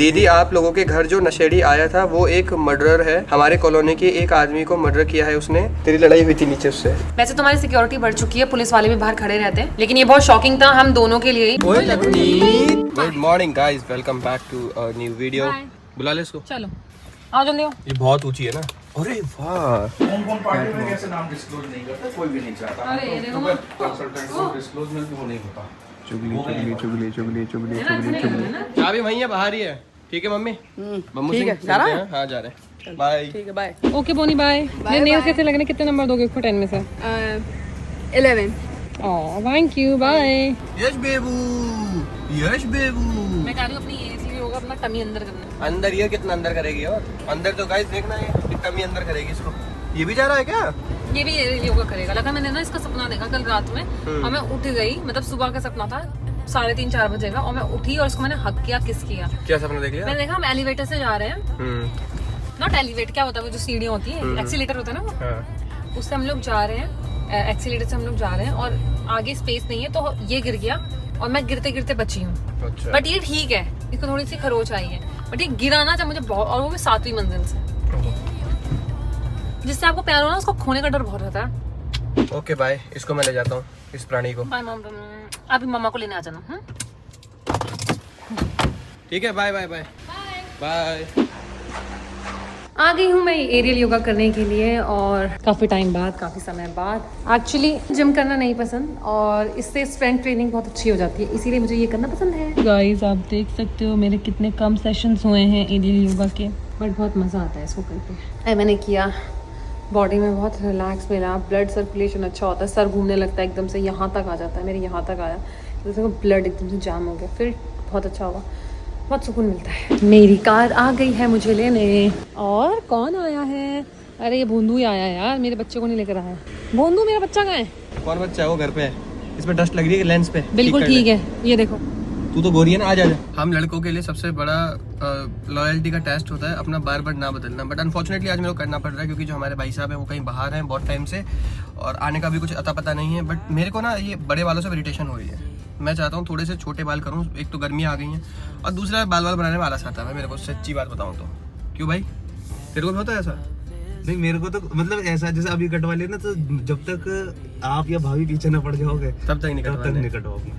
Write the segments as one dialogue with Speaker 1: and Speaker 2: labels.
Speaker 1: दीदी आप लोगों के घर जो नशेड़ी आया था वो एक मर्डरर है। हमारे कॉलोनी के एक आदमी को मर्डर किया है उसने। तेरी लड़ाई हुई थी नीचे उससे।
Speaker 2: वैसे तुम्हारी सिक्योरिटी बढ़ चुकी है, पुलिस वाले भी बाहर खड़े रहते हैं, लेकिन ये बहुत शॉकिंग था हम दोनों के लिए।
Speaker 1: Good morning guys, welcome back to a new video. बुला ले इसको।
Speaker 2: चलो आओ जल्दी आओ।
Speaker 1: ये बहुत ऊंची है ना। अरे वाह,
Speaker 3: कौन पार्टी में कैसे नाम डिस्क्लोज नहीं करता, कोई भी नहीं चाहता।
Speaker 2: अरे देखो
Speaker 3: कंसल्टेंट को डिस्क्लोजमेंट भी वो नहीं होता।
Speaker 1: चुगली। चाबी वहीं है, बाहर ही है। ठीक है मम्मी। मम्मू
Speaker 2: ठीक
Speaker 1: सिंह
Speaker 2: है, जा रहा है?
Speaker 1: हाँ जा रहे हैं। बाय।
Speaker 2: ठीक है बाय। ओके बोनी बाय। मेरे नेल्स कैसे लग रहे हैं? कितने नंबर दोगे इसको 10 में से?
Speaker 4: 11।
Speaker 2: Oh thank you bye.
Speaker 1: Yash Bebu, Yash Bebu.
Speaker 2: मैं कह रही हूं अपनी एसी होगा अपना टमी अंदर करना।
Speaker 1: अंदर ये कितना अंदर करेगी? और अंदर तो गाइस देखना है कितना भी अंदर करेगी इसको। ये भी जा रहा है क्या?
Speaker 2: ये भी योगा करेगा। लगा मैंने ना इसका सपना देखा कल रात में और मैं उठ गई, मतलब सुबह का सपना था 3:30-4 बजे का, और मैं उठी और उसको मैंने हक किया, किस किया।
Speaker 1: क्या सपना देख लिया?
Speaker 2: मैंने देखा हम एलिवेटर से जा रहे हैं, नॉट एलिवेटर, क्या होता है वो जो सीढ़ियां होती है, एक्सीलेटर होता है ना वो, उससे हम लोग जा रहे हैं, एक्सीलेटर से हम लोग जा रहे हैं और आगे स्पेस नहीं है तो ये गिर गया और मैं गिरते गिरते बची हूँ।
Speaker 1: अच्छा।
Speaker 2: बट ये ठीक है, इसको थोड़ी सी खरोच आई है, बट ये गिरा ना जब मुझे बहुत, और वो भी 7वीं मंजिल से। जिससे आपको प्यार हो ना उसको खोने का डर बहुत रहता है।
Speaker 1: ओके बाय, इसको मैं ले जाता हूँ इस प्राणी को।
Speaker 2: बाय मॉम, अभी मम्मा को लेने आ जाना।
Speaker 1: ठीक है बाय बाय बाय बाय।
Speaker 2: आ गई हूँ मैं एरियल योगा करने के लिए और काफ़ी टाइम बाद, काफ़ी समय बाद। एक्चुअली जिम करना नहीं पसंद और इससे स्ट्रेंथ ट्रेनिंग बहुत अच्छी हो जाती है, इसीलिए मुझे ये करना पसंद है। गाइस आप देख सकते हो मेरे कितने कम सेशंस हुए हैं एरियल योगा के, बट बहुत मज़ा आता है इसको करके। मैंने किया, बॉडी में बहुत रिलैक्स मिला, ब्लड सर्कुलेशन अच्छा होता है, सर घूमने लगता है एकदम से, यहाँ तक आ जाता है, मेरे यहाँ तक आया, जैसे ब्लड एकदम से जाम हो गया, फिर बहुत अच्छा हुआ, बहुत सुकून मिलता है। मेरी कार आ गई है मुझे लेने। और कौन आया है? अरे ये भोंदू ही आया है यार, मेरे बच्चे को नहीं लेकर आया। भोंदू मेरा बच्चा कहाँ है?
Speaker 1: कौन बच्चा है? वो घर पे है। इसमें डस्ट लग रही है लेंस पे।
Speaker 2: बिल्कुल ठीक है, ये देखो।
Speaker 1: तू तो गोरी है ना, आ जा। हम लड़कों के लिए सबसे बड़ा लॉयल्टी का टेस्ट होता है अपना बार बार ना बदलना, बट अनफॉर्चुनेटली आज मेरे को करना पड़ रहा है क्योंकि जो हमारे भाई साहब हैं वो कहीं बाहर हैं बहुत टाइम से और आने का भी कुछ अता पता नहीं है। बट मेरे को ना ये बड़े बालों से इरिटेशन हो रही है। मैं चाहता हूँ थोड़े से छोटे बाल करूँ, एक तो गर्मी आ गई है और दूसरा बाल बनाने में आलस आता है मेरे को, सच्ची बात बताऊँ तो। क्यों भाई, तेरे को भी होता है ऐसा?
Speaker 3: नहीं मेरे को तो मतलब ऐसा जैसे अभी कटवा लेना तो जब तक आप या भाभी पीछे न पड़ जाओगे
Speaker 1: तब तक नहीं
Speaker 3: कटवाओगे।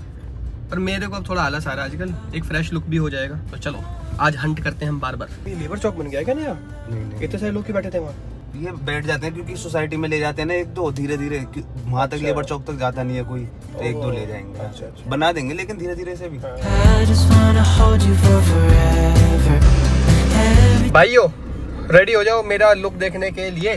Speaker 1: पर मेरे को अब थोड़ा आलस आ रहा है आजकल, एक फ्रेश लुक भी हो जाएगा। तो चलो आज हंट करते हैं हम बार बार। ये लेबर चौक बन गया क्या नया?
Speaker 3: नहीं
Speaker 1: कितने सारे लोग बैठे थे वहाँ?
Speaker 3: ये बैठ जाते हैं क्योंकि सोसाइटी में ले जाते हैं ना, एक दो धीरे धीरे वहाँ तक लेबर चौक तक जाता नहीं है कोई, तो एक दो ले जाएंगे। अच्छा। बना देंगे लेकिन धीरे धीरे से भी।
Speaker 1: भाइयों रेडी हो जाओ मेरा लुक देखने के लिए।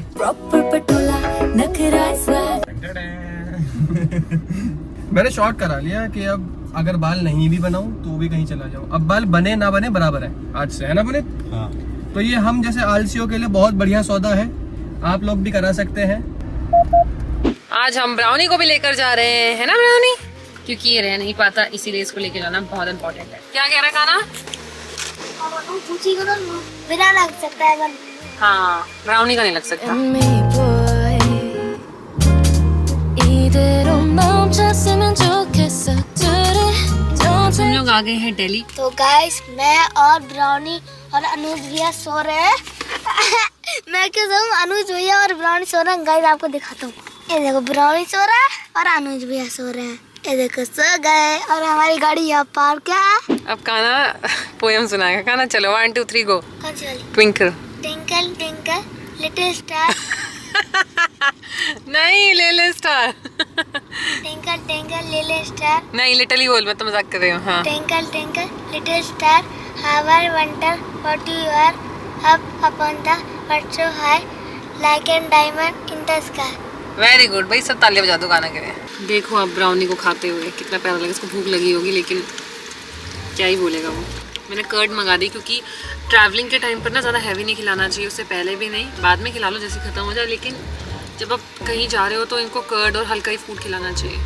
Speaker 1: मैंने शॉर्ट करा लिया कि अब अगर बाल नहीं भी बनाऊं तो भी कहीं चला जाऊं। अब बाल बने ना बने बराबर है आज से, है ना पुनीत?
Speaker 3: हाँ।
Speaker 1: तो ये हम जैसे आलसियों के लिए बहुत बढ़िया सौदा है, आप लोग भी करा सकते हैं।
Speaker 2: आज हम ब्राउनी को भी लेकर जा रहे हैं, है ना ब्राउनी? क्योंकि ये रह नहीं पाता, इसीलिए इसको लेकर जाना बहुत इम्पोर्टेंट है। क्या कह रहा है खाना?
Speaker 4: बिना लग सकता है।
Speaker 2: हाँ ब्राउनी का नहीं लग सकता। हम लोग आ गए हैं दिल्ली।
Speaker 4: तो गाइस मैं और ब्राउनी और अनुज भैया सो रहे हैं। मैं क्यों सोऊं? अनुज भैया और ब्राउनी सो रहे हैं। गाइस आपको दिखाता हूँ, ये देखो ब्राउनी सो रहा है और अनुज भैया सो रहे हैं। ये देखो सो गए और हमारी गाड़ी यहाँ पार्क है।
Speaker 2: अब खाना पोयम सुनाएगा। खाना चलो 1 2 3 go. Twinkle
Speaker 4: twinkle twinkle little star.
Speaker 2: नहीं little star.
Speaker 4: Twinkle twinkle little star.
Speaker 2: नहीं लिटिल ही बोल, मैं तो मजाक कर रही हूँ। हाँ
Speaker 4: twinkle twinkle little star, how I wonder what you are up upon the world so high like an diamond in the sky.
Speaker 2: Very good भाई, सब तालियां बजा दो गाना के लिए। देखो अब ब्राउनी को खाते हुए कितना प्यारा लगा। इसको भूख लगी होगी लेकिन क्या ही बोलेगा वो। मैंने कर्ड मंगा दी क्योंकि ट्रैवलिंग के टाइम पर ना ज़्यादा हैवी नहीं खिलाना चाहिए, उससे पहले भी नहीं, बाद में खिला लो जैसे ख़त्म हो जाए, लेकिन जब आप कहीं जा रहे हो तो इनको कर्ड और हल्का ही फूड खिलाना चाहिए।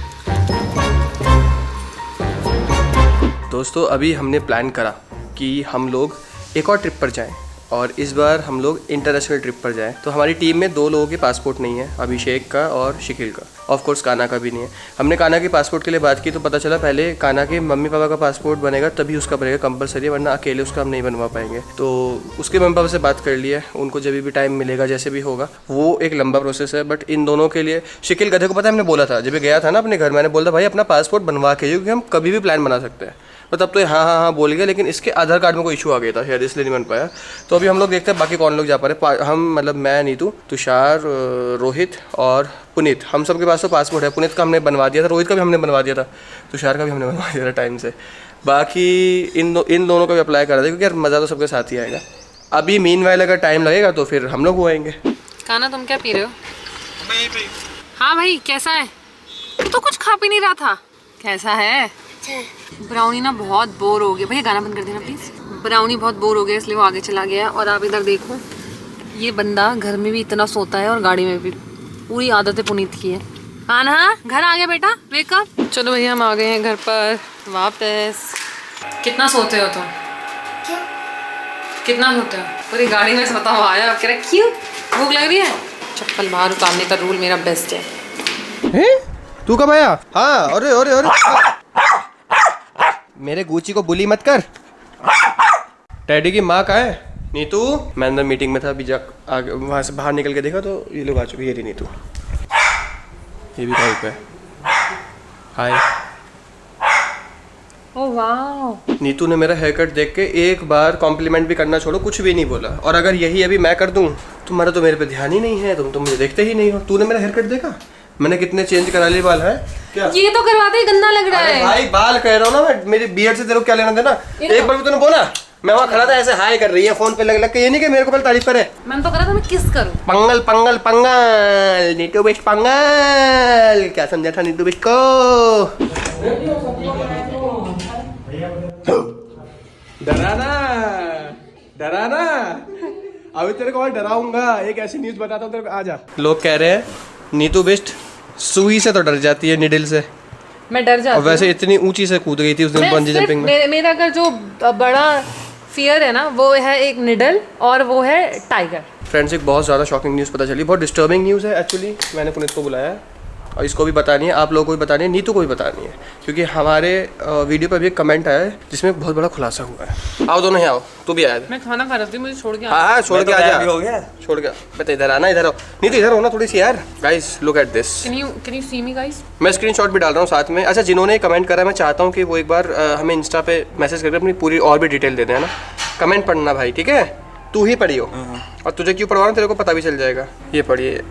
Speaker 1: दोस्तों अभी हमने प्लान करा कि हम लोग एक और ट्रिप पर जाएं। और इस बार हम लोग इंटरनेशनल ट्रिप पर जाएं। तो हमारी टीम में 2 लोगों के पासपोर्ट नहीं है, अभिषेक का और शिखिल का। ऑफ कोर्स काना का भी नहीं है। हमने काना के पासपोर्ट के लिए बात की तो पता चला पहले काना के मम्मी पापा का पासपोर्ट बनेगा तभी उसका बनेगा कंपलसरी, वरना अकेले उसका हम नहीं बनवा पाएंगे। तो उसके मम्मी पापा से बात कर लिया, उनको जब भी टाइम मिलेगा जैसे भी होगा, वो एक लंबा प्रोसेस है। बट इन दोनों के लिए शिखिल गधे को पता है, हमने बोला था जब ये गया था ना अपने घर, मैंने बोला भाई अपना पासपोर्ट बनवा के, क्योंकि हम कभी भी प्लान बना सकते हैं। तो तब तो हाँ बोल गया, लेकिन इसके आधार कार्ड में कोई इशू आ गया था शायद, इसलिए नहीं बन पाया। तो अभी हम लोग देखते हैं बाकी कौन लोग जा पा रहे। हम मतलब मैं, नीतू, तुषार, रोहित और पुनीत, हम सब के पास तो पासपोर्ट है। पुनीत का हमने बनवा दिया था, रोहित का भी हमने बनवा दिया था, तुषार का भी हमने बनवा दिया था टाइम से। बाकी इन दोनों का भी अप्लाई करा था, क्योंकि यार मज़ा तो सबके साथ ही आएगा। अभी मीनवाइल अगर टाइम लगेगा तो फिर हम लोग वो आएंगे।
Speaker 2: काना तुम क्या पी रहे हो? हाँ भाई कैसा है? तू तो कुछ खा पी नहीं रहा था, कैसा है? ब्राउनी ना बहुत बोर हो गया। भैया गाना बंद कर देना प्लीज। ब्राउनी बहुत बोर हो गया इसलिए वो आगे चला गया। और आप इधर देखो, ये बंदा घर में भी इतना सोता है और गाड़ी में भी। पूरी आदतें पुनीत की है। कान्हा घर आ गया बेटा, वेकअप। चलो भैया हम आ गए हैं घर पर वापस। कितना सोते हो तुम? कितना सोते हो? पूरी गाड़ी में सोता हुआ आया, कह रहा क्यों भूख लग रही है? चप्पल बाहर उतारने का रूल मेरा बेस्ट है।
Speaker 1: तू कब आया? हाँ अरे मेरे गुची को बुली मत कर। टैडी की माँ कहाँ है? नीतू, मैं अंदर मीटिंग में था, अभी आगे वहाँ से बाहर निकल के देखा तो ये लोग आ चुके। ये रही नीतू, ये भी टाइप है। हाय।
Speaker 2: ओह वाह।
Speaker 1: नीतू ने मेरा हेयर कट देख के एक बार कॉम्प्लीमेंट भी करना छोड़ो, कुछ भी नहीं बोला। और अगर यही अभी मैं कर दूँ, तुम्हारा तो मेरे पे ध्यान ही नहीं है, तुम तो मुझे देखते ही नहीं हो। तूने मेरा हेयर कट देखा? मैंने कितने चेंज करा लिए बाल है क्या?
Speaker 2: ये तो करवाते ही गंदा लग रहा है
Speaker 1: भाई। बाल कह रहा हूँ ना मैं, मेरी बियर्ड से तेरे को क्या लेना देना? एक बार भी तूने बोला? मैं वहाँ खड़ा था ऐसे हाय कर रही है फोन पे लग के, ये नहीं कि मेरे को पहले तारीफ करे।
Speaker 2: मैंने तो करा था मैं किस करूं।
Speaker 1: पंगल पंगल पंगल, नीतू बिस्ट पंगल, क्या समझा था नीतू बिस्ट को? डराना अभी तेरे को और डराऊंगा। एक ऐसी न्यूज बताता हूँ तेरे को, आजा। लोग कह रहे हैं नीतू बिस्ट सुई से तो डर जाती है, निडल से।
Speaker 2: मैं डर जाती
Speaker 1: हूँ। वैसे इतनी ऊंची से कूद गई थी उस दिन बंजी जंपिंग में।
Speaker 2: मेरा अगर जो बड़ा फियर है ना, वो है एक निडल और वो है टाइगर।
Speaker 1: फ्रेंड्स, एक बहुत ज़्यादा शॉकिंग न्यूज़ पता चली, बहुत डिस्टर्बिंग न्यूज़ है एक्चुअली। मैंने पुनीत को बुलाया और इसको भी बतानी है, आप लोगों को भी बतानी है, नीतू को भी बतानी है, क्योंकि हमारे वीडियो पर भी एक कमेंट आया है जिसमें बहुत बड़ा खुलासा हुआ है। आओ दोनों ही आओ, तू भी आया।
Speaker 2: मैं खाना खा रही थी, मुझे छोड़ के
Speaker 1: हाँ छोड़ के आ जा।
Speaker 3: हो गया
Speaker 1: छोड़ के बेटा, इधर आना, इधर आओ। नीतू इधर हो ना थोड़ी सी यार। Guys look at this.
Speaker 2: Can you see me guys?
Speaker 1: मैं स्क्रीनशॉट भी डाल रहा हूँ साथ में। अच्छा, जिन्होंने कमेंट करा, मैं चाहता हूँ कि वो एक बार हमें इंस्टा पे मैसेज करके अपनी पूरी और भी डिटेल दे देना। कमेंट पढ़ना भाई, ठीक है? तू ही पढ़ियो, और तुझे क्यों पढ़वा रहा हूँ तेरे को पता भी चल जाएगा। ये पढ़िए,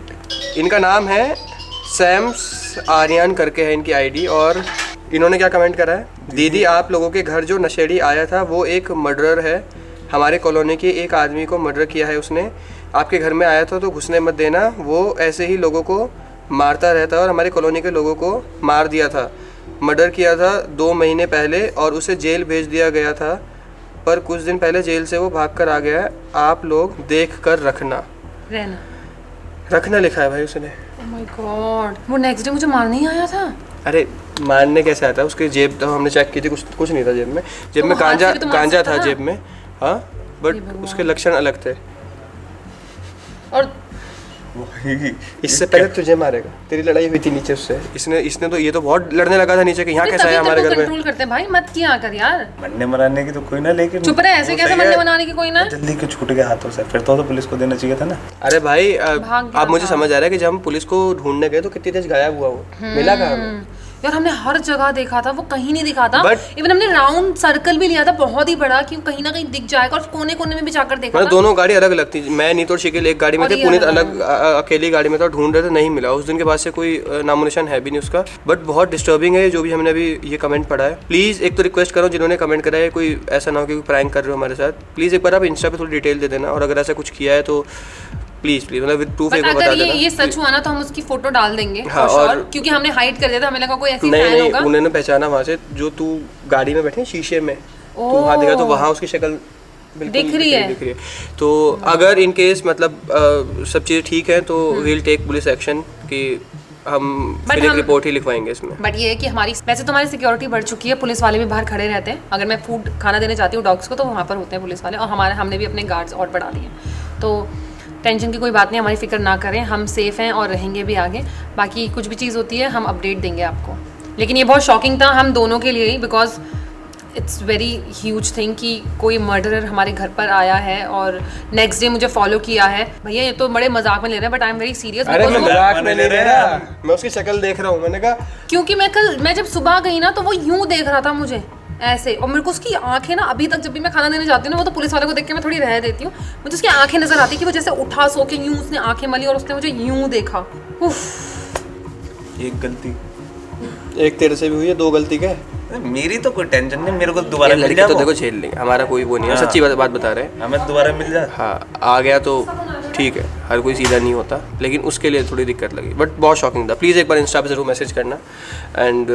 Speaker 1: इनका नाम है सैम्स आर्यन करके है इनकी आईडी, और इन्होंने क्या कमेंट करा है? दीदी, आप लोगों के घर जो नशेड़ी आया था वो एक मर्डरर है। हमारे कॉलोनी के एक आदमी को मर्डर किया है उसने। आपके घर में आया था तो घुसने मत देना, वो ऐसे ही लोगों को मारता रहता है और हमारे कॉलोनी के लोगों को मार दिया था। मर्डर किया था 2 महीने पहले और उसे जेल भेज दिया गया था, पर कुछ दिन पहले जेल से वो भाग कर आ गया है। आप लोग देख कर रखना लिखा है भाई उसने।
Speaker 2: ओह माय गॉड, वो नेक्स्ट डे मुझे मारने ही आया था।
Speaker 1: अरे मारने कैसे आता है? उसकी जेब तो हमने चेक की थी, कुछ नहीं था जेब में। जेब में गांजा था जेब में, हाँ, बट उसके लक्षण अलग थे। और इससे पहले तुझे मारेगा, तेरी लड़ाई हुई थी नीचे उससे। इसने तो ये तो बहुत लड़ने लगा था नीचे कि यहाँ कैसा है हमारे घर में।
Speaker 2: कंट्रोल करते हैं भाई, मत किया कर यार।
Speaker 3: मरने मराने की तो कोई ना, लेकिन
Speaker 2: चुप रहे, ऐसे कैसे मरने बनाने की कोई ना।
Speaker 3: जल्दी क्यों छूट गया हाथों से? फिर तो पुलिस को देना चाहिए था ना। अरे
Speaker 1: भाई अब मुझे समझ आ रहा है कि जब हम पुलिस को ढूंढने गए तो कितनी तेज गायब हुआ वो, मिला कहाँ?
Speaker 2: यार हमने हर जगह देखा था, वो कहीं नहीं दिखा था। इवन हमने राउंड सर्कल भी लिया था बहुत ही बड़ा, कि कहीं ना कहीं दिख जाएगा, और कोने कोने में भी जाकर देखा था।
Speaker 1: दोनों गाड़ी अलग अलग थी, मैं नीतू और शिकिल एक गाड़ी में थे, पुनीत अलग अकेली गाड़ी में था। ढूंढ रहे थे, नहीं मिला। उस दिन के बाद से कोई नामो निशान है भी नहीं उसका। बट बहुत डिस्टर्बिंग है जो भी हमने अभी ये कमेंट पढ़ा है। प्लीज़ एक तो रिक्वेस्ट करो जिन्होंने कमेंट करा है, कोई ऐसा ना हो कि प्रैंक कर रहे हो हमारे साथ, प्लीज़ एक बार आप इंस्टा पे थोड़ी डिटेल दे देना, और अगर ऐसा कुछ किया है तो प्लीज मतलब विद प्रूफ एक बार बता देना।
Speaker 2: ये सच हुआ ना तो हम उसकी फोटो डाल देंगे।
Speaker 1: हाँ, और
Speaker 2: क्योंकि हमने हाइड कर दिया था, हमें लगा कोई ऐसी
Speaker 1: फैन
Speaker 2: होगा।
Speaker 1: नहीं, उन्होंने पहचाना वहाँ से, जो तू गाड़ी में बैठे शीशे में, तो वहाँ देखा तो वहाँ उसकी शक्ल
Speaker 2: दिख रही है।
Speaker 1: तो अगर इन केस मतलब सब चीज़ें ठीक है तो वील टेक पुलिस एक्शन, कि हम
Speaker 2: But
Speaker 1: फिर एक
Speaker 2: हम-
Speaker 1: रिपोर्ट ही लिखवाएंगे इसमें।
Speaker 2: बट ये है कि हमारी वैसे तो हमारी सिक्योरिटी बढ़ चुकी है, पुलिस वाले भी बाहर खड़े रहते हैं। अगर मैं फूड खाना देने जाती हूँ डॉग्स को तो वहाँ पर होते हैं पुलिस वाले, और हमने भी अपने गार्ड्स और बढ़ा दिए। तो टेंशन की कोई बात नहीं, हमारी फिक्र ना करें, हम सेफ़ हैं और रहेंगे भी आगे। बाकी कुछ भी चीज़ होती है हम अपडेट देंगे आपको। लेकिन ये बहुत शॉकिंग था हम दोनों के लिए ही, because it's very huge thing कि कोई मर्डरर हमारे घर पर आया है और नेक्स्ट डे मुझे फॉलो किया है। भैया ये तो बड़े मजाक में ले रहे हैं, but I am very serious.
Speaker 1: अरे मैं मजाक में नहीं ले रहा, मैं उसकी शक्ल देख रहा हूँ। मैंने कहा
Speaker 2: क्योंकि मैं जब सुबह गई ना तो वो यूं देख रहा था मुझे ऐसे, और मेरे को उसकी आंखें ना अभी तक जब भी मैं खाना देने जाती हूँ ना, वो तो पुलिस वाले को देख के मैं थोड़ी रह देती हूँ, मुझे उसकी आंखें नजर आती कि वो जैसे उठा सो के यूं उसने आंखें मली और उसने मुझे यूं देखा। उफ।
Speaker 3: एक गलती
Speaker 1: एक तेरे से भी हुई है, 2 गलती क्या है?
Speaker 3: मेरी तो कोई टेंशन नहीं, मेरे को दोबारा मिल
Speaker 1: लड़के
Speaker 3: जाए
Speaker 1: तो
Speaker 3: वो।
Speaker 1: देखो झेल लेंगे, हमारा कोई वो नहीं है, सच्ची बात बता रहे हैं।
Speaker 3: हमें दोबारा मिल जाए।
Speaker 1: हाँ आ गया तो ठीक है, हर कोई सीधा नहीं होता, लेकिन उसके लिए थोड़ी दिक्कत लगी, बट बहुत शॉकिंग था। प्लीज़ एक बार इंस्टा पे ज़रूर मैसेज करना एंड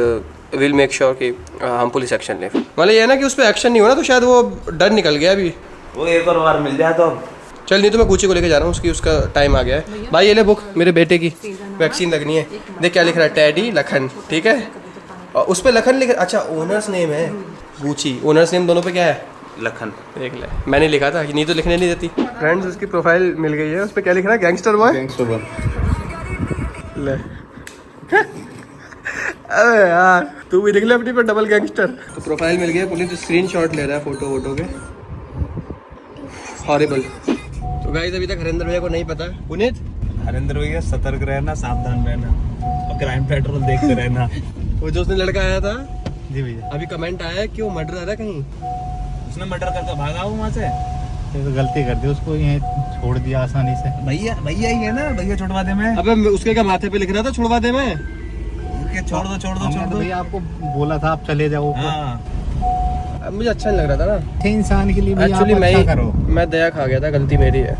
Speaker 1: विल मेक श्योर कि हम पुलिस एक्शन लें। मतलब ये है ना कि उस पर एक्शन नहीं हो ना तो शायद वो डर निकल गया अभी।
Speaker 3: वो एक और बार मिल जाए तो
Speaker 1: चल, नहीं तो मैं गुची को लेके जा रहा हूँ, उसका टाइम आ गया है। भाई ये ले बुक, मेरे बेटे की वैक्सीन लगनी है। देख क्या लिख रहा है, टैडी लखन, ठीक है। और उस पर लखन लिख, अच्छा ओनर्स नेम है गुची, ओनर्स नेम दोनों पे क्या है?
Speaker 3: लखन।
Speaker 1: देख ले, मैंने लिखा था, नहीं तो लिखने नहीं देती। फ्रेंड्स उसकी प्रोफाइल मिल गई है, उस पर क्या लिख रहा है? Gangster boy. ले अबे यार तू भी लिख ले अपनी पर डबल गैंगस्टर। तो प्रोफाइल मिल गया, पुलिस स्क्रीनशॉट ले रहा है फोटो वोटो के। हॉरिबल। तो गाइस अभी तक हरेंद्र भैया को नहीं पता। पुनीत,
Speaker 3: हरेंद्र भैया सतर्क रहना, सावधान रहना और क्राइम पेट्रोल देखते रहना।
Speaker 1: वो जो उसने लड़का आया था
Speaker 3: जी भैया,
Speaker 1: अभी कमेंट आया है कि वो मर्डर आ रहा है कहीं,
Speaker 3: उसने मर्डर करके भागा वो वहाँ से।
Speaker 5: ये तो गलती कर दी, उसको यहीं छोड़ दिया आसानी से।
Speaker 3: भैया भैया ही है ना, भैया छुड़वा दे मैं।
Speaker 1: अबे उसके क्या माथे पे लिख रहा था छुड़वा दे मैं?
Speaker 3: छोड़ दो छोड़ दो छोड़
Speaker 5: हमने तो
Speaker 3: दो।
Speaker 5: भैया आपको बोला था आप चले जाओ।
Speaker 3: हाँ
Speaker 1: अब मुझे अच्छा नहीं लग रहा था ना
Speaker 5: थे इंसान के लिए भैया,
Speaker 1: एक्चुअली।
Speaker 5: आप अच्छा करो।
Speaker 1: मैं दया खा गया था, गलती मेरी है।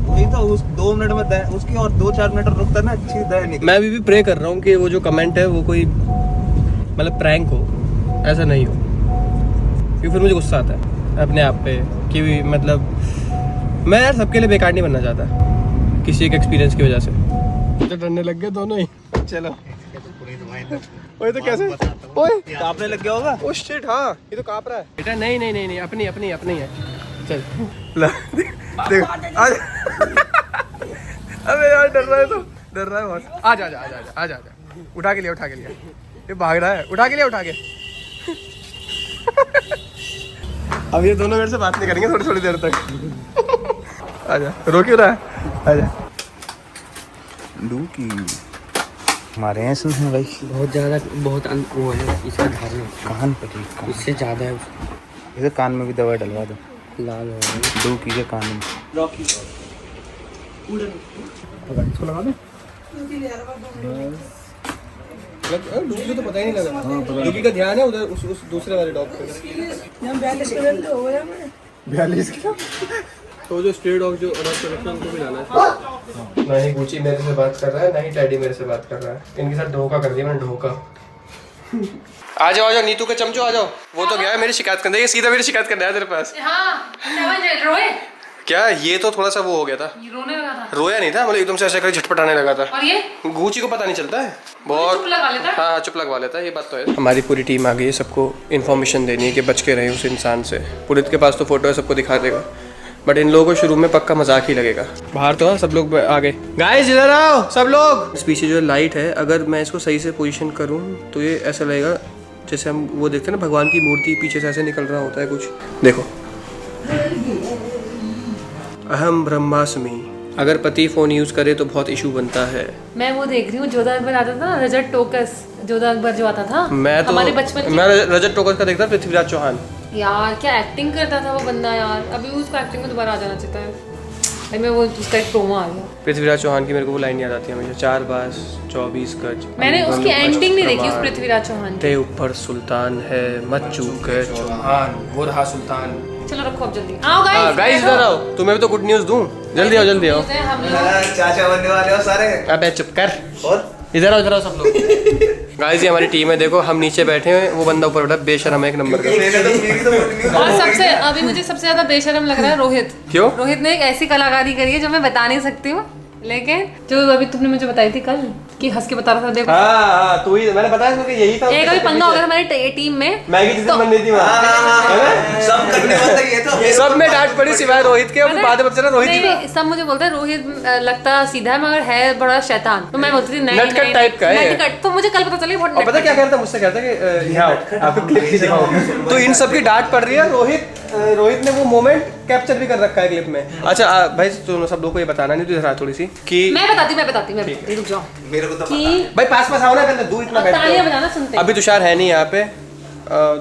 Speaker 3: वही तो, उस 2 मिनट में दया उसकी और 2-4 मिनट रुकता ना, अच्छी दया निकली।
Speaker 1: मैं अभी भी प्रे कर रहा हूँ कि वो जो कमेंट है वो कोई मतलब प्रैंक हो, ऐसा नहीं हो, क्योंकि फिर मुझे गुस्सा आता है अपने आप पे कि मतलब मैं यार सबके लिए बेकार नहीं बनना चाहता किसी एक एक्सपीरियंस की वजह से। तो डरने लग गए दोनों ही। चलो ओए तो कैसे, ओए
Speaker 3: कांपने लग गया होगा।
Speaker 1: ओ शिट, हाँ ये तो कांप रहा है बेटा। नहीं नहीं नहीं नहीं, अपनी अपनी अपनी है। चल ला देख आज। अबे यार डर रहा है, तो डर रहा है बहुत। आ जा आ जा आ जा, उठा के लिया उठा के लिया, ये भाग रहा है, उठा के लिया उठा के। अब ये दोनों मेरे से बात नहीं करेंगे थोड़ी थोड़ी देर तक। आजा, रो क्यों रहा है? आजा।
Speaker 3: की हमारे यहाँ सुन भाई,
Speaker 6: बहुत ज़्यादा बहुत वो है इसका घर में,
Speaker 3: कान पर ही कान।
Speaker 6: इससे ज़्यादा है।
Speaker 3: इसे कान में भी दवा डलवा दो,
Speaker 6: लाल हो रहा है।
Speaker 3: डूकी के कान में।
Speaker 1: डूबी तो पता ही नहीं लगा। डूबी का ध्यान है उधर उस दूसरे वाले डॉग पे। 42 किलो। तो जो स्ट्रे डॉग जो अडॉप्ट करते हैं उनको भी लाना है। ना ही गुची मेरे से बात कर रहा है, ना ही टैडी मेरे से बात कर रहा है। इनके साथ धोखा कर दिया मैंने, धोखा। आ जाओ आ जाओ नीतू के चमचो, आ जाओ। वो तो गया है मेरी शिकायत करने, ये सीधा मेरी शिकायत करने आया तेरे पास।
Speaker 2: हाँ, रोए
Speaker 1: क्या ये तो थोड़ा सा वो हो गया था,
Speaker 2: रोने लगा था।
Speaker 1: रोया नहीं था, मतलब एकदम से ऐसे करके झटपटाने लगा था।
Speaker 2: और ये
Speaker 1: गुची को पता नहीं चलता है बहुत।
Speaker 2: चुप लगा लेता है।
Speaker 1: हाँ चुप लगवा लेता है, ये बात तो है। हमारी पूरी टीम आ गई है, सबको इन्फॉर्मेशन देनी है कि बच के रहे उस इंसान से। पुलिस के पास तो फोटो है, सबको दिखा देगा, बट इन लोगों को शुरू में पक्का मजाक ही लगेगा। बाहर तो सब लोग आ गए। गाइस इधर आओ सब लोग। इस पीछे जो लाइट है, अगर मैं इसको सही से पोजीशन करूँ तो ये ऐसा लगेगा जैसे हम वो देखते हैं ना भगवान की मूर्ति पीछे से ऐसे निकल रहा होता है कुछ। देखो, अहम ब्रह्मास्मि। अगर पति फोन यूज करे तो बहुत इशू बनता है।
Speaker 2: मैं वो देख रही हूँ, जोधा अकबर आता था, रजत टोकस, जोधा अकबर जो आता था
Speaker 1: मैं तो
Speaker 2: हमारे बचपन की।
Speaker 1: मैं रजत टोकस का देखता पृथ्वीराज चौहान।
Speaker 2: यार क्या एक्टिंग करता था वो बंदा यार, अभी उसको एक्टिंग में दोबारा आ जाना चाहिए था। भाई मैं वो उसका एक प्रोमो आ गया।
Speaker 1: पृथ्वीराज चौहान की मेरे को वो लाइन याद आती है हमेशा, 4 बास 24 गज।
Speaker 2: मैंने उसकी एंडिंग नहीं देखी उस पृथ्वीराज चौहान की।
Speaker 1: ते ऊपर सुल्तान है मत चूक है चौहान, वो रहा सुल्तान।
Speaker 2: चलो रखो अब जल्दी आओ गाइस।
Speaker 1: गाइस इधर आओ, तुम्हें भी तो गुड न्यूज़ दूं। जल्दी आओ जल्दी आओ।
Speaker 2: हम लोग
Speaker 3: चाचा बनने वाले हो सारे।
Speaker 1: अबे चुप कर,
Speaker 3: और
Speaker 1: इधर आओ सब लोग। गाइस ये हमारी टीम है, देखो हम नीचे बैठे हैं, वो बंदा ऊपर बैठा बेशरम है एक नंबर का।
Speaker 2: और सबसे अभी मुझे सबसे ज्यादा बेशरम लग रहा है रोहित।
Speaker 1: क्यों?
Speaker 2: रोहित ने एक ऐसी कलाकारी करी है जो मैं बता नहीं सकती हूँ, लेकिन जो अभी तुमने मुझे बताई थी कल कि हंस के बता रहा था देखो।
Speaker 1: हाँ तू ही, मैंने बताया इसको कि यही था।
Speaker 2: एक अभी पंगा हो गया हमारे टीम में,
Speaker 1: मैगी जिस दिन बन रही थी वहाँ,
Speaker 3: सब करने वाला ये तो
Speaker 1: सब में डांट पड़ी सिवाय रोहित के। अब बाद में पता चला रोहित ही
Speaker 2: नहीं, सब मुझे बोलते हैं रोहित लगता सीधा है मगर है बड़ा शैतान। तो मैं बोलती थी नहीं
Speaker 1: नटखट टाइप का है।
Speaker 2: नटखट। तो मुझे कल पता चला बहुत
Speaker 1: और पता क्या कहता मुझसे, कहता कि यहाँ आपको क्लिप भी दिखाओ। तो इन सब की डांट पड़ रही है। रोहित ने वो मोमेंट कैप्चर भी कर रखा है क्लिप में। अच्छा भाई तुम सब लोगों को ये बताना नहीं, तो इधर थोड़ी सी कि
Speaker 2: मैं बताती रुक जाओ
Speaker 3: मेरे को तो
Speaker 2: कि
Speaker 1: भाई पास आओ ना, पहले दूर इतना
Speaker 2: तालियां बजाना सुनते हैं।
Speaker 1: अभी तुषार है नहीं यहाँ पे,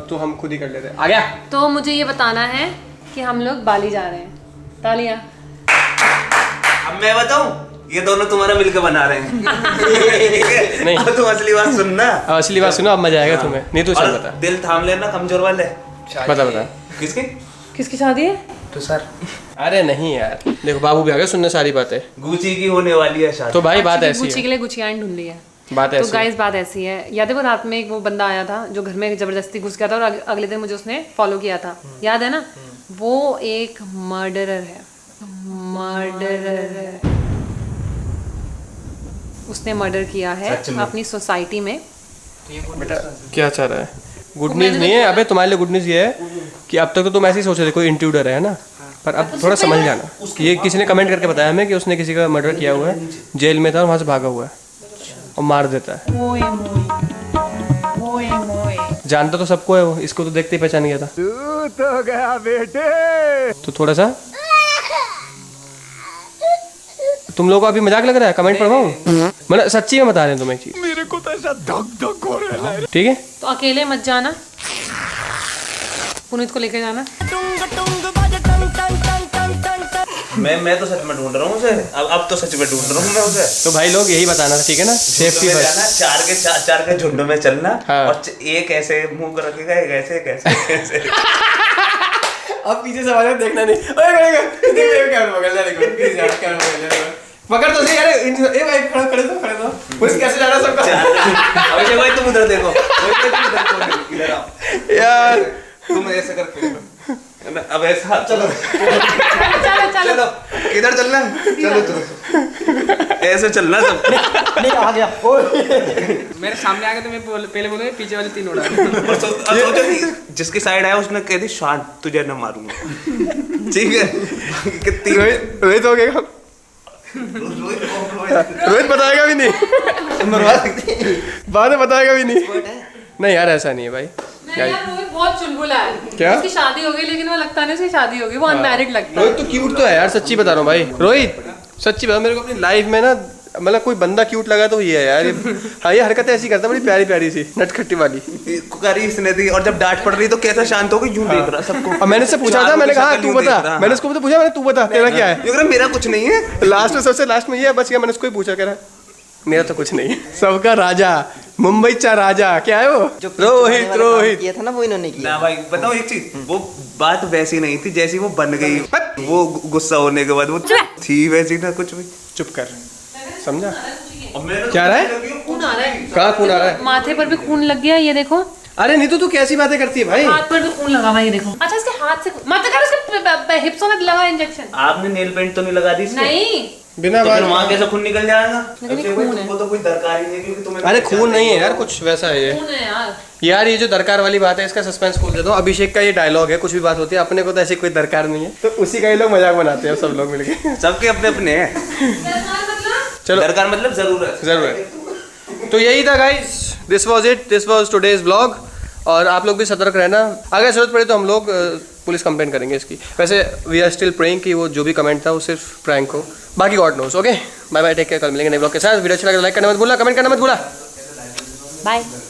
Speaker 1: तो हम खुद ही कर लेते हैं। आ गया।
Speaker 2: तो मुझे ये बताना है कि हम लोग बाली जा रहे हैं। तालियां।
Speaker 3: अब मैं बताऊं, ये दोनों तुम्हारा मिलकर बना रहे हैं।
Speaker 1: नहीं।
Speaker 3: अब तुम असली बात सुनना।
Speaker 1: असली बात सुनो, अब मजा आएगा तुम्हें। नहीं तो चल बता,
Speaker 3: दिल थाम लेना कमजोर वाले।
Speaker 1: बता
Speaker 2: किसकी शादी है?
Speaker 3: तो सर
Speaker 1: अरे नहीं यार, देखो बाबू भी आ गए सुनने सारी बातें।
Speaker 3: गुची की होने वाली है शादी।
Speaker 1: तो भाई बात ऐसी
Speaker 2: गुच्ची
Speaker 1: है,
Speaker 2: के लिए गुचियान ढूंढ ली है।
Speaker 1: बात
Speaker 2: तो
Speaker 1: ऐसी है।
Speaker 2: गाइस बात ऐसी है, याद है वो रात में एक वो बंदा आया था जो घर में जबरदस्ती घुस गया था और अगले दिन मुझे उसने फॉलो किया था, याद है ना? वो एक मर्डरर है। उसने मर्डर किया है अपनी सोसाइटी में।
Speaker 1: बेटा क्या चाह रहा है? गुड न्यूज नहीं है अबे तुम्हारे लिए। गुड न्यूज ये है कि अब तक तो तुम ऐसे ही सोच रहे थे कोई इंट्रूडर है ना, पर अब थोड़ा समझ जाना। ये किसी ने कमेंट करके बताया हमें कि उसने किसी का मर्डर किया हुआ है, जेल में था और वहाँ से भागा हुआ है और मार देता है। जानता तो सबको है वो, इसको तो देखते ही पहचान गया था। तो गया बेटे। तो थोड़ा सा तुम लोगों को अभी मजाक लग रहा है? कमेंट पढ़वाऊं? मतलब सच्ची में बता रहे हैं तुम्हें एक चीज, मेरे को तो ऐसा धक हो रहा है। ठीक है
Speaker 2: तो अकेले मत जाना, पुनीत को लेकर जाना।
Speaker 3: मैं तो सच में ढूंढ रहा हूँ उसे। अब तो सच में ढूंढ रहा हूँ मैं उसे।
Speaker 1: तो भाई लोग यही बताना था, ठीक है ना? Safety first.
Speaker 3: चार के झुंड में चलना।
Speaker 1: हाँ।
Speaker 3: और एक ऐसे मुंह कर रखेगा, एक ऐसे एक ऐसे।
Speaker 1: अब पीछे से आवाज देखना नहीं। पकड़ तो सही। अरे भाई खड़े तो पुलिस कैसे जाना सबका?
Speaker 3: अभिषेक भाई तुम उधर देखो। इधर आओ
Speaker 1: यार
Speaker 3: तुम ऐसे करके अब ऐसा चलो
Speaker 2: चलो
Speaker 3: किधर चलना है? चलो ऐसे चलना सब।
Speaker 6: नहीं आ गया।
Speaker 7: मेरे सामने आ गए तो मैं पहले बोलूंगा पीछे वाले 3 उड़ा।
Speaker 3: जिसकी साइड आया उसने कह दी शांत, तुझे न मारूंगा। ठीक है कितनी
Speaker 1: रोहित हो गया। रोहित बताएगा भी नहीं, बाद में बताएगा भी नहीं। नहीं यार ऐसा नहीं है भाई।
Speaker 2: नहीं यार, रोहित बहुत चुलबुला है।
Speaker 1: क्या?
Speaker 2: उसकी शादी हो गई लेकिन वो लगता नहीं उसकी शादी होगी, वो अनमैरिड लगता है।
Speaker 1: रोहित तो क्यूट तो है यार, सच्ची बता रहा हूँ भाई। रोहित सच्ची बता, मेरे को अपनी लाइफ में ना मतलब कोई बंदा क्यूट लगा तो ये है यार। हाँ ये हरकतें ऐसी करता है, बड़ी प्यारी प्यारी सी नटखट्टी वाली
Speaker 3: करी इसने दी। और जब डांट पड़ रही तो कैसा शांत हो गई, यूं देख रहा सबको।
Speaker 1: और मैंने इससे पूछा था, मैंने कहा तू बता, मैंने उसको पूछा, मैंने तू बता तेरा क्या है?
Speaker 3: ये कह रहा मेरा कुछ नहीं है।
Speaker 1: लास्ट में सबसे लास्ट में ये बच गया, मैंने उसको ही पूछा, कह रहा मेरा तो कुछ नहीं है। सबका राजा, मुंबई चा राजा क्या है वो? रोहित
Speaker 6: किया था ना वो इन्होंने किया।
Speaker 3: ना भाई बताओ एक चीज, वो बात वैसी नहीं थी जैसी वो बन गई। वो गुस्सा होने के बाद वो थी वैसी ना कुछ भी।
Speaker 1: चुप कर, समझा?
Speaker 3: क्या
Speaker 1: क्या रहा है?
Speaker 2: खून आ रहा है।
Speaker 1: कहाँ खून आ रहा है?
Speaker 2: माथे पर भी खून लग गया, ये देखो।
Speaker 1: अरे नीतू तू कैसी बातें करती है भाई?
Speaker 2: हाथ पर भी खून लगा हुआ, ये देखो। अच्छा इसके हाथ से मत कर, उसके हिप्सों में लगा इंजेक्शन।
Speaker 3: आपने नेल पेंट तो नहीं लगा दी इसको?
Speaker 2: नहीं
Speaker 1: बिना
Speaker 3: तो
Speaker 1: बात।
Speaker 3: फिर वहाँ कैसे खून निकल जाएगा?
Speaker 2: लेकिन ये
Speaker 3: अक्षय भाई,
Speaker 2: खून है।
Speaker 3: तुमको तो कोई दरकार ही नहीं क्योंकि तुम्हें
Speaker 1: अरे खून नहीं है यार, कुछ वैसा है ये।
Speaker 2: खून है यार।
Speaker 1: यार ये जो दरकार वाली बात है इसका सस्पेंस खोल देता हूँ। अभिषेक का ये डायलॉग है, कुछ भी बात होती है अपने को तो ऐसी कोई दरकार नहीं है, तो उसी का ही लोग मजाक बनाते हैं सब लोग मिलके।
Speaker 3: सबके अपने अपने हैं।
Speaker 1: चलो
Speaker 3: दरकार मतलब जरूरत।
Speaker 1: जरूर। तो यही था guys, this was it, this was today's vlog. और आप लोग भी सतर्क रहना, अगर जरूरत पड़े तो हम लोग पुलिस कंप्लेंट करेंगे इसकी। वैसे वी आर स्टिल प्रेइंग कि वो जो भी कमेंट था वो सिर्फ प्रैंक हो, बाकी god knows. Okay bye bye, take care, कल मिलेंगे नए ब्लॉग के साथ। वीडियो अच्छा लगा लाइक करना मत भूलना, कमेंट करना मत भूलना।
Speaker 2: बाय।